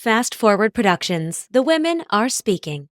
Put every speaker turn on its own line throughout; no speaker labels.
Fast Forward Productions. The women are speaking.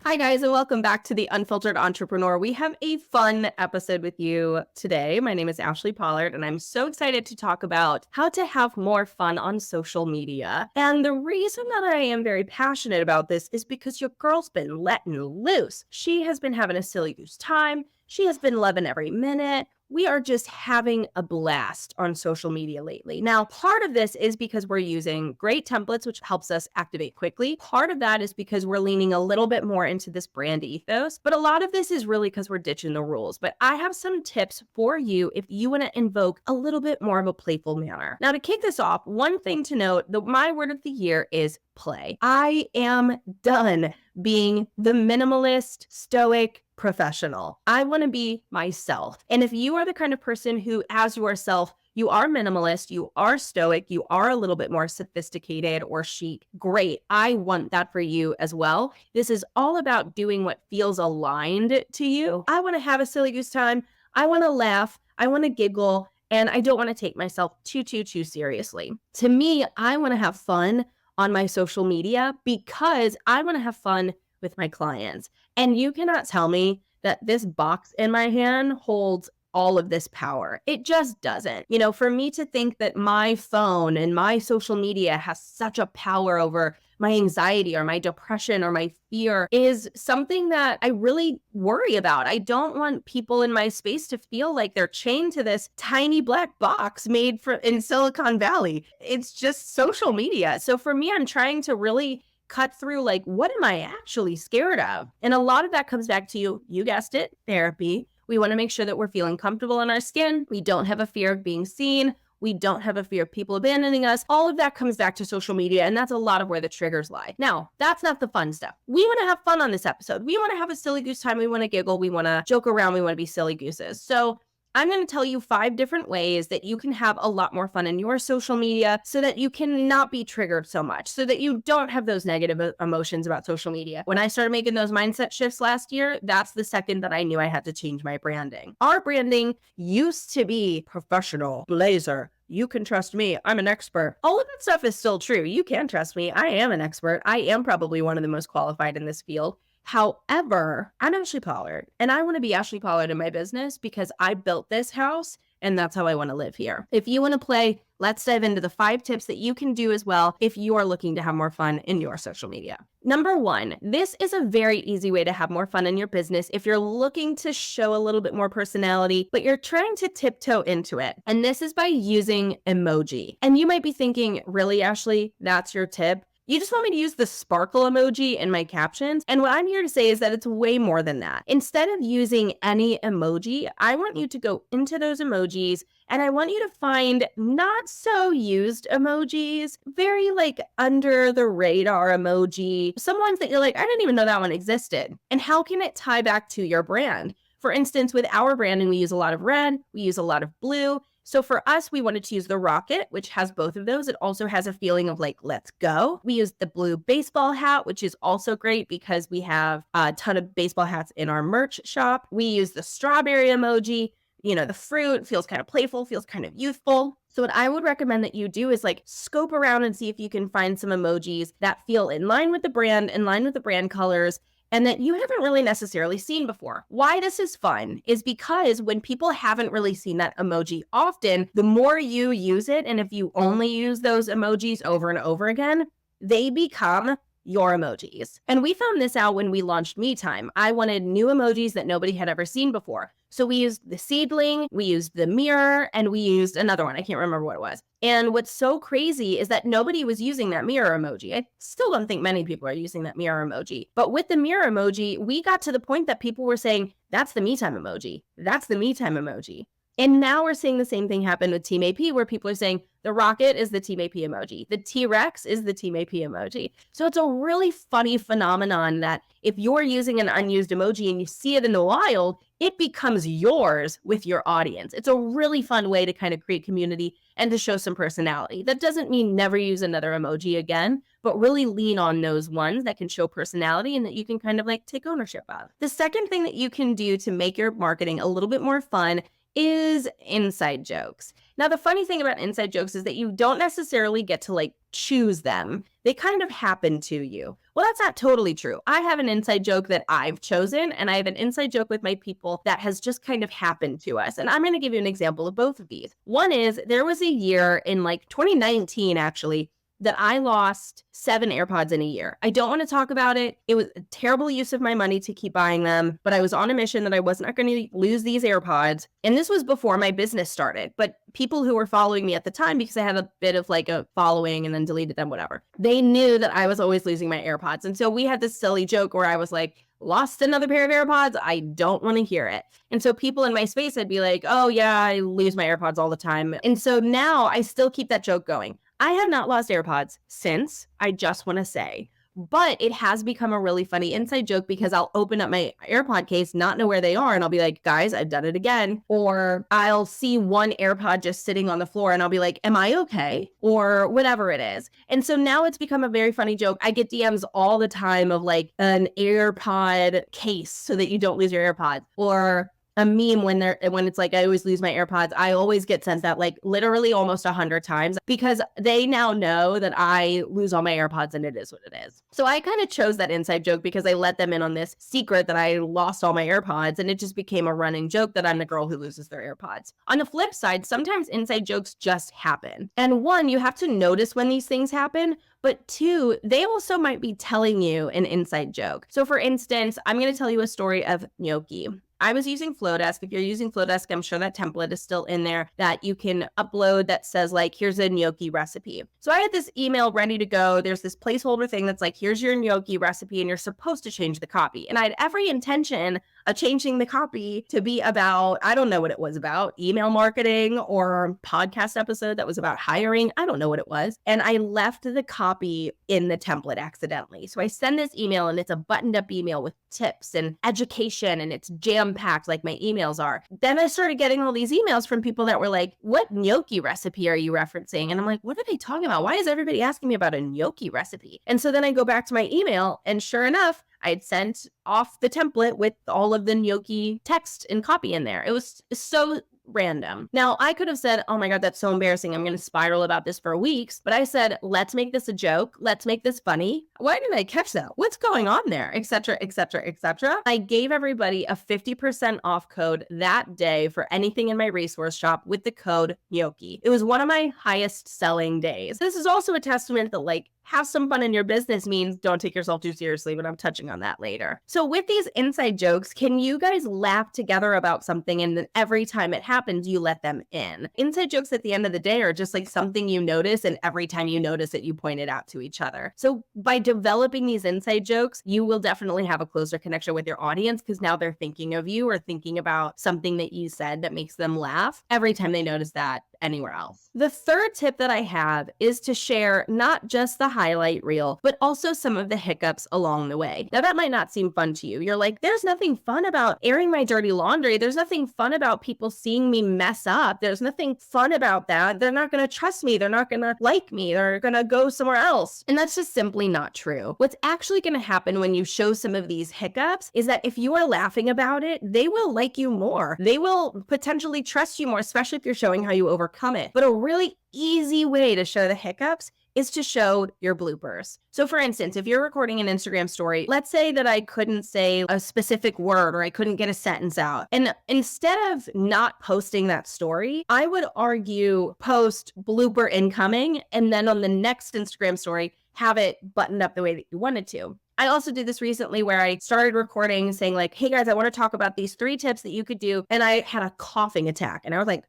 Hi guys, and welcome back to The Unfiltered Entrepreneur. We have a fun episode with you today. My name is Ashley Pollard, and I'm so excited to talk about how to have more fun on social media. And the reason that I am very passionate about this is because your girl's been letting loose. She has been having a silly goose time. She has been loving every minute. We are just having a blast on social media lately. Now, part of this is because we're using great templates, which helps us activate quickly. Part of that is because we're leaning a little bit more into this brand ethos, but a lot of this is really because we're ditching the rules. But I have some tips for you if you want to invoke a little bit more of a playful manner. Now, to kick this off, one thing to note, my word of the year is play. I am done being the minimalist, stoic professional. I want to be myself. And if you are the kind of person who, as yourself, you are minimalist, you are stoic, you are a little bit more sophisticated or chic, great. I want that for you as well. This is all about doing what feels aligned to you. I want to have a silly goose time. I want to laugh. I want to giggle. And I don't want to take myself too seriously. To me, I want to have fun on my social media because I want to have fun with my clients. And you cannot tell me that this box in my hand holds all of this power. It just doesn't. You know, for me to think that my phone and my social media has such a power over my anxiety or my depression or my fear is something that I really worry about. I don't want people in my space to feel like they're chained to this tiny black box made in Silicon Valley. It's just social media. So for me, I'm trying to really cut through, like, what am I actually scared of? And a lot of that comes back to you guessed it, therapy. We want to make sure that we're feeling comfortable in our skin. We don't have a fear of being seen. We don't have a fear of people abandoning us. All of that comes back to social media, and that's a lot of where the triggers lie. Now, that's not the fun stuff. We want to have fun on this episode. We want to have a silly goose time. We want to giggle. We want to joke around. We want to be silly gooses. So I'm going to tell you 5 different ways that you can have a lot more fun in your social media so that you can not be triggered so much, so that you don't have those negative emotions about social media. When I started making those mindset shifts last year, that's the second that I knew I had to change my branding. Our branding used to be professional, blazer. You can trust me. I'm an expert. All of that stuff is still true. You can trust me. I am an expert. I am probably one of the most qualified in this field. However, I'm Ashley Pollard, and I want to be Ashley Pollard in my business because I built this house, and that's how I want to live here. If you want to play, let's dive into the 5 tips that you can do as well if you are looking to have more fun in your social media. Number 1, this is a very easy way to have more fun in your business if you're looking to show a little bit more personality, but you're trying to tiptoe into it. And this is by using emoji. And you might be thinking, really, Ashley, that's your tip? You just want me to use the sparkle emoji in my captions? And what I'm here to say is that it's way more than that. Instead of using any emoji, I want you to go into those emojis and I want you to find not so used emojis, very like under the radar emoji, some ones that you're like, I didn't even know that one existed. And how can it tie back to your brand? For instance, with our branding, we use a lot of red, we use a lot of blue. So for us, we wanted to use the rocket, which has both of those. It also has a feeling of like, let's go. We use the blue baseball hat, which is also great because we have a ton of baseball hats in our merch shop. We use the strawberry emoji. You know, the fruit feels kind of playful, feels kind of youthful. So what I would recommend that you do is like scope around and see if you can find some emojis that feel in line with the brand, in line with the brand colors, and that you haven't really necessarily seen before. Why this is fun is because when people haven't really seen that emoji often, the more you use it, and if you only use those emojis over and over again, they become your emojis. And we found this out when we launched Me Time. I wanted new emojis that nobody had ever seen before. So we used the seedling, we used the mirror, and we used another one. I can't remember what it was. And what's so crazy is that nobody was using that mirror emoji. I still don't think many people are using that mirror emoji. But with the mirror emoji, we got to the point that people were saying, that's the Me Time emoji. That's the Me Time emoji. And now we're seeing the same thing happen with Team AP, where people are saying, The rocket is the team AP emoji. The T-Rex is the team AP emoji. So it's a really funny phenomenon that if you're using an unused emoji and you see it in the wild, it becomes yours with your audience. It's a really fun way to kind of create community and to show some personality. That doesn't mean never use another emoji again, but really lean on those ones that can show personality and that you can kind of like take ownership of. The second thing that you can do to make your marketing a little bit more fun is inside jokes. Now, the funny thing about inside jokes is that you don't necessarily get to like choose them. They kind of happen to you. Well, that's not totally true. I have an inside joke that I've chosen, and I have an inside joke with my people that has just kind of happened to us. And I'm going to give you an example of both of these. One is there was a year in like 2019, actually, that I lost 7 AirPods in a year. I don't want to talk about it. It was a terrible use of my money to keep buying them, but I was on a mission that I was not going to lose these AirPods. And this was before my business started. But people who were following me at the time, because I had a bit of like a following and then deleted them, whatever, they knew that I was always losing my AirPods. And so we had this silly joke where I was like, lost another pair of AirPods. I don't want to hear it. And so people in my space would be like, oh yeah, I lose my AirPods all the time. And so now I still keep that joke going. I have not lost AirPods since, I just want to say, but it has become a really funny inside joke because I'll open up my AirPod case, not know where they are, and I'll be like, guys, I've done it again. Or I'll see one AirPod just sitting on the floor and I'll be like, am I okay? Or whatever it is. And so now it's become a very funny joke. I get DMs all the time of like an AirPod case so that you don't lose your AirPods, or a meme when it's like, I always lose my AirPods. I always get sent that like literally almost 100 times because they now know that I lose all my AirPods and it is what it is. So I kind of chose that inside joke because I let them in on this secret that I lost all my AirPods, and it just became a running joke that I'm the girl who loses their AirPods. On the flip side, sometimes inside jokes just happen. And one, you have to notice when these things happen, but two, they also might be telling you an inside joke. So for instance, I'm going to tell you a story of gnocchi. I was using Flowdesk. If you're using Flowdesk, I'm sure that template is still in there that you can upload that says like, here's a gnocchi recipe. So I had this email ready to go. There's this placeholder thing that's like, here's your gnocchi recipe, and you're supposed to change the copy. And I had every intention of changing the copy to be about, I don't know what it was about, email marketing or podcast episode that was about hiring. I don't know what it was. And I left the copy in the template accidentally. So I send this email and it's a buttoned up email with tips and education, and it's jam-packed like my emails are. Then I started getting all these emails from people that were like, what gnocchi recipe are you referencing? And I'm like, what are they talking about? Why is everybody asking me about a gnocchi recipe? And so then I go back to my email, and sure enough, I had sent off the template with all of the gnocchi text and copy in there. It was so random. Now, I could have said, oh my God, that's so embarrassing. I'm going to spiral about this for weeks. But I said, let's make this a joke. Let's make this funny. Why didn't I catch that? What's going on there? Etc., etc., etc. I gave everybody a 50% off code that day for anything in my resource shop with the code gnocchi. It was one of my highest selling days. This is also a testament that like, have some fun in your business means don't take yourself too seriously, but I'm touching on that later. So with these inside jokes, can you guys laugh together about something and then every time it happens, you let them in? Inside jokes at the end of the day are just like something you notice, and every time you notice it, you point it out to each other. So by developing these inside jokes, you will definitely have a closer connection with your audience because now they're thinking of you or thinking about something that you said that makes them laugh every time they notice that anywhere else. The third tip that I have is to share not just the highlight reel, but also some of the hiccups along the way. Now that might not seem fun to you. You're like, there's nothing fun about airing my dirty laundry. There's nothing fun about people seeing me mess up. There's nothing fun about that. They're not going to trust me. They're not going to like me. They're going to go somewhere else. And that's just simply not true. What's actually going to happen when you show some of these hiccups is that if you are laughing about it, they will like you more. They will potentially trust you more, especially if you're showing how you overcome it. But a really easy way to show the hiccups is to show your bloopers. So for instance, if you're recording an Instagram story, let's say that I couldn't say a specific word or I couldn't get a sentence out. And instead of not posting that story, I would argue post blooper incoming, and then on the next Instagram story, have it buttoned up the way that you wanted to. I also did this recently where I started recording saying like, hey guys, I want to talk about these 3 tips that you could do. And I had a coughing attack and I was like,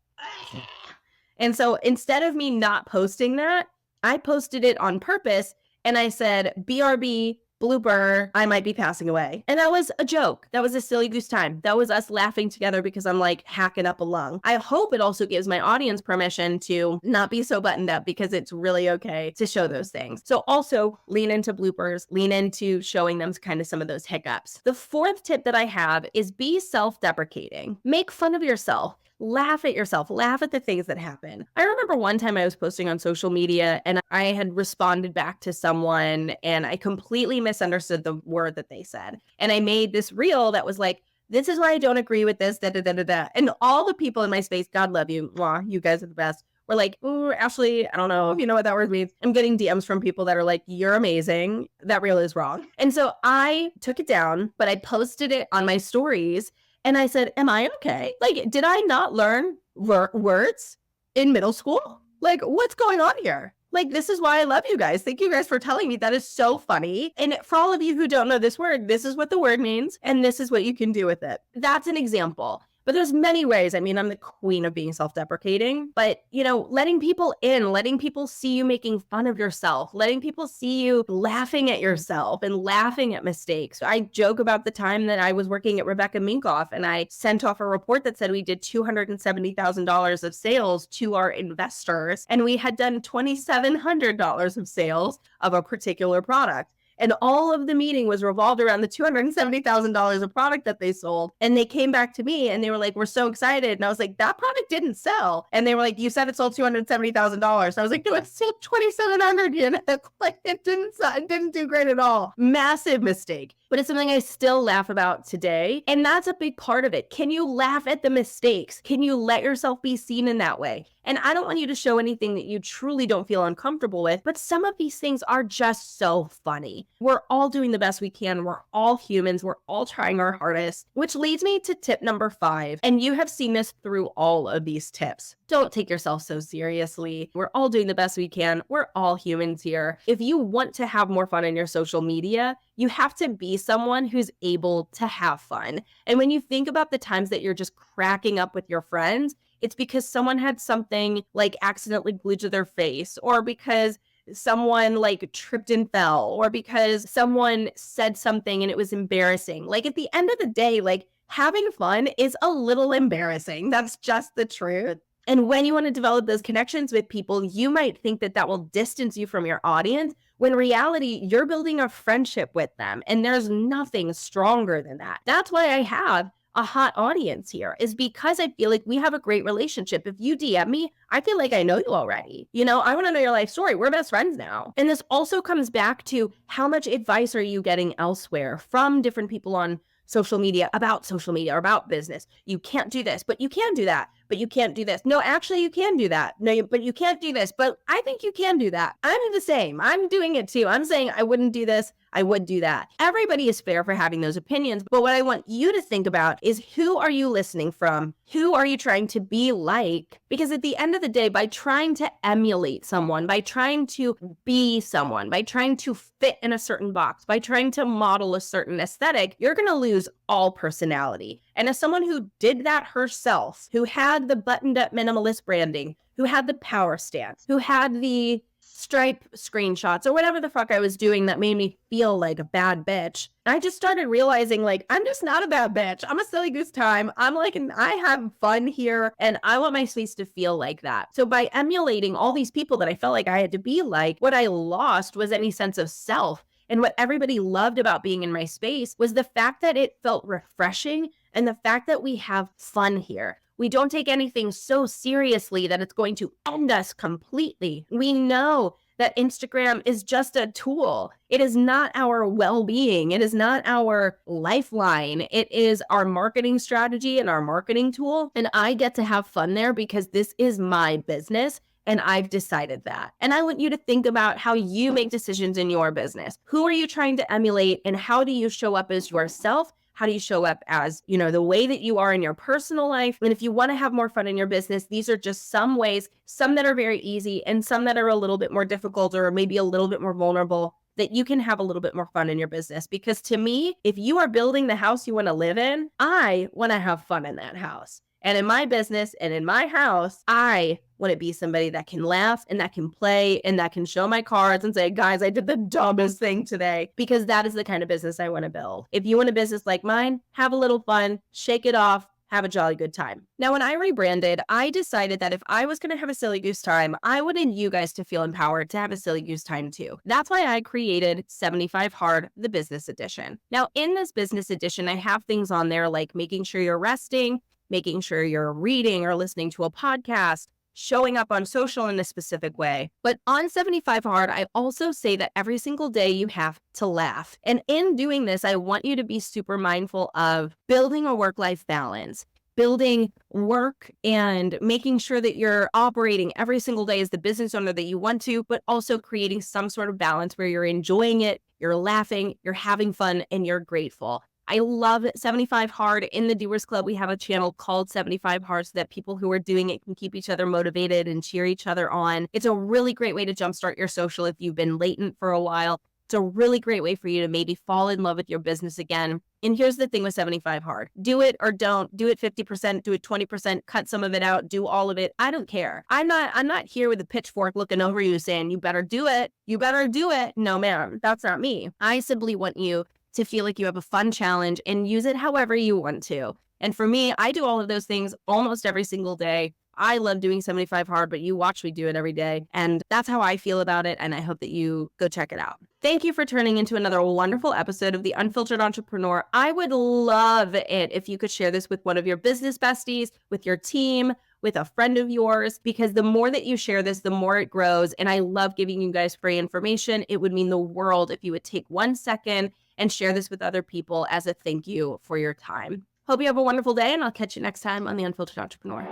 and so instead of me not posting that, I posted it on purpose and I said, BRB, blooper, I might be passing away. And that was a joke. That was a silly goose time. That was us laughing together because I'm like hacking up a lung. I hope it also gives my audience permission to not be so buttoned up, because it's really okay to show those things. So also lean into bloopers, lean into showing them kind of some of those hiccups. The fourth tip that I have is be self-deprecating. Make fun of yourself. Laugh at yourself, laugh at the things that happen. I remember one time I was posting on social media and I had responded back to someone and I completely misunderstood the word that they said. And I made this reel that was like, this is why I don't agree with this, da da da da da. And all the people in my space, God love you, mwah, you guys are the best, were like, ooh, Ashley, I don't know if you know what that word means. I'm getting DMs from people that are like, you're amazing. That reel is wrong. And so I took it down, but I posted it on my stories. And I said, am I okay? Like, did I not learn words in middle school? Like, what's going on here? Like, this is why I love you guys. Thank you guys for telling me. That is so funny. And for all of you who don't know this word, this is what the word means, and this is what you can do with it. That's an example. But there's many ways. I mean, I'm the queen of being self-deprecating, but, you know, letting people in, letting people see you making fun of yourself, letting people see you laughing at yourself and laughing at mistakes. I joke about the time that I was working at Rebecca Minkoff and I sent off a report that said we did $270,000 of sales to our investors, and we had done $2,700 of sales of a particular product. And all of the meeting was revolved around the $270,000 of product that they sold. And they came back to me and they were like, we're so excited. And I was like, that product didn't sell. And they were like, you said it sold $270,000. I was like, no, it sold 2,700 units. Like, it didn't do great at all. Massive mistake. But it's something I still laugh about today. And that's a big part of it. Can you laugh at the mistakes? Can you let yourself be seen in that way? And I don't want you to show anything that you truly don't feel uncomfortable with, but some of these things are just so funny. We're all doing the best we can. We're all humans. We're all trying our hardest, which leads me to tip number 5. And you have seen this through all of these tips. Don't take yourself so seriously. We're all doing the best we can. We're all humans here. If you want to have more fun in your social media, you have to be someone who's able to have fun. And when you think about the times that you're just cracking up with your friends, it's because someone had something like accidentally glued to their face, or because someone like tripped and fell, or because someone said something and it was embarrassing. Like, at the end of the day, like, having fun is a little embarrassing. That's just the truth. And when you want to develop those connections with people, you might think that that will distance you from your audience, when in reality, you're building a friendship with them. And there's nothing stronger than that. That's why I have a hot audience here, is because I feel like we have a great relationship. If you DM me, I feel like I know you already. You know, I want to know your life story. We're best friends now. And this also comes back to how much advice are you getting elsewhere from different people on social media or about business. You can't do this, but you can do that. But you can't do this. No, actually, you can do that. No, but you can't do this. But I think you can do that. I'm the same. I'm doing it too. I'm saying I wouldn't do this. I would do that. Everybody is fair for having those opinions. But what I want you to think about is, who are you listening from? Who are you trying to be like? Because at the end of the day, by trying to emulate someone, by trying to be someone, by trying to fit in a certain box, by trying to model a certain aesthetic, you're going to lose all personality. And as someone who did that herself, who had the buttoned up minimalist branding, who had the power stance, who had the Stripe screenshots, or whatever the fuck I was doing that made me feel like a bad bitch, I just started realizing, like, I'm just not a bad bitch. I'm a silly goose time. I'm like, I have fun here, and I want my space to feel like that. So by emulating all these people that I felt like I had to be like, what I lost was any sense of self. And what everybody loved about being in my space was the fact that it felt refreshing, and the fact that we have fun here. We don't take anything so seriously that it's going to end us completely. We know that Instagram is just a tool. It is not our well-being. It is not our lifeline. It is our marketing strategy and our marketing tool. And I get to have fun there because this is my business. And I've decided that. And I want you to think about how you make decisions in your business. Who are you trying to emulate, and how do you show up as yourself? How do you show up as, you know, the way that you are in your personal life? And if you want to have more fun in your business, these are just some ways, some that are very easy and some that are a little bit more difficult or maybe a little bit more vulnerable, that you can have a little bit more fun in your business. Because to me, if you are building the house you want to live in, I want to have fun in that house. And in my business and in my house, I want to be somebody that can laugh and that can play and that can show my cards and say, guys, I did the dumbest thing today, because that is the kind of business I want to build. If you want a business like mine, have a little fun, shake it off, have a jolly good time. Now, when I rebranded, I decided that if I was going to have a silly goose time, I wanted you guys to feel empowered to have a silly goose time too. That's why I created 75 Hard, the business edition. Now, in this business edition, I have things on there like making sure you're resting, making sure you're reading or listening to a podcast, showing up on social in a specific way. But on 75 Hard, I also say that every single day you have to laugh. And in doing this, I want you to be super mindful of building a work-life balance, building work and making sure that you're operating every single day as the business owner that you want to, but also creating some sort of balance where you're enjoying it, you're laughing, you're having fun, and you're grateful. I love 75 Hard. In the Doers Club, we have a channel called 75 Hard so that people who are doing it can keep each other motivated and cheer each other on. It's a really great way to jumpstart your social if you've been latent for a while. It's a really great way for you to maybe fall in love with your business again. And here's the thing with 75 Hard. Do it or don't. Do it 50%, do it 20%, cut some of it out, do all of it. I don't care. I'm not here with a pitchfork looking over you saying, you better do it. You better do it. No, ma'am, that's not me. I simply want you to feel like you have a fun challenge and use it however you want to. And for me, I do all of those things almost every single day. I love doing 75 Hard, but you watch me do it every day. And that's how I feel about it. And I hope that you go check it out. Thank you for turning into another wonderful episode of The Unfiltered Entrepreneur. I would love it if you could share this with one of your business besties, with your team, with a friend of yours, because the more that you share this, the more it grows. And I love giving you guys free information. It would mean the world if you would take 1 second and share this with other people as a thank you for your time. Hope you have a wonderful day, and I'll catch you next time on The Unfiltered Entrepreneur.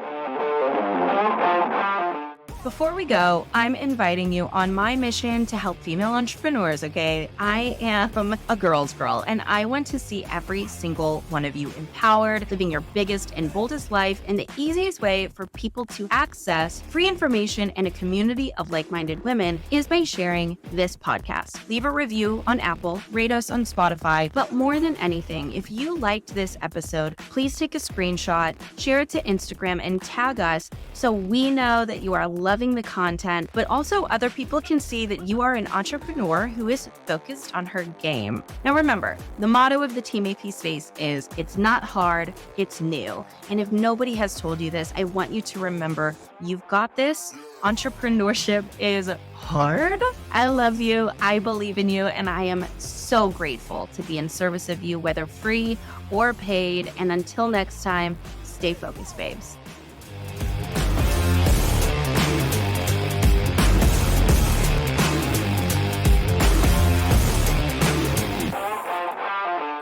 Before we go, I'm inviting you on my mission to help female entrepreneurs, okay? I am a girl's girl, and I want to see every single one of you empowered, living your biggest and boldest life. And the easiest way for people to access free information and a community of like-minded women is by sharing this podcast. Leave a review on Apple, rate us on Spotify, but more than anything, if you liked this episode, please take a screenshot, share it to Instagram, and tag us so we know that you are loving the content, but also other people can see that you are an entrepreneur who is focused on her game. Now remember, the motto of the Team AP space is, it's not hard, it's new. And if nobody has told you this, I want you to remember, you've got this. Entrepreneurship is hard. I love you, I believe in you, and I am so grateful to be in service of you, whether free or paid. And until next time, stay focused, babes.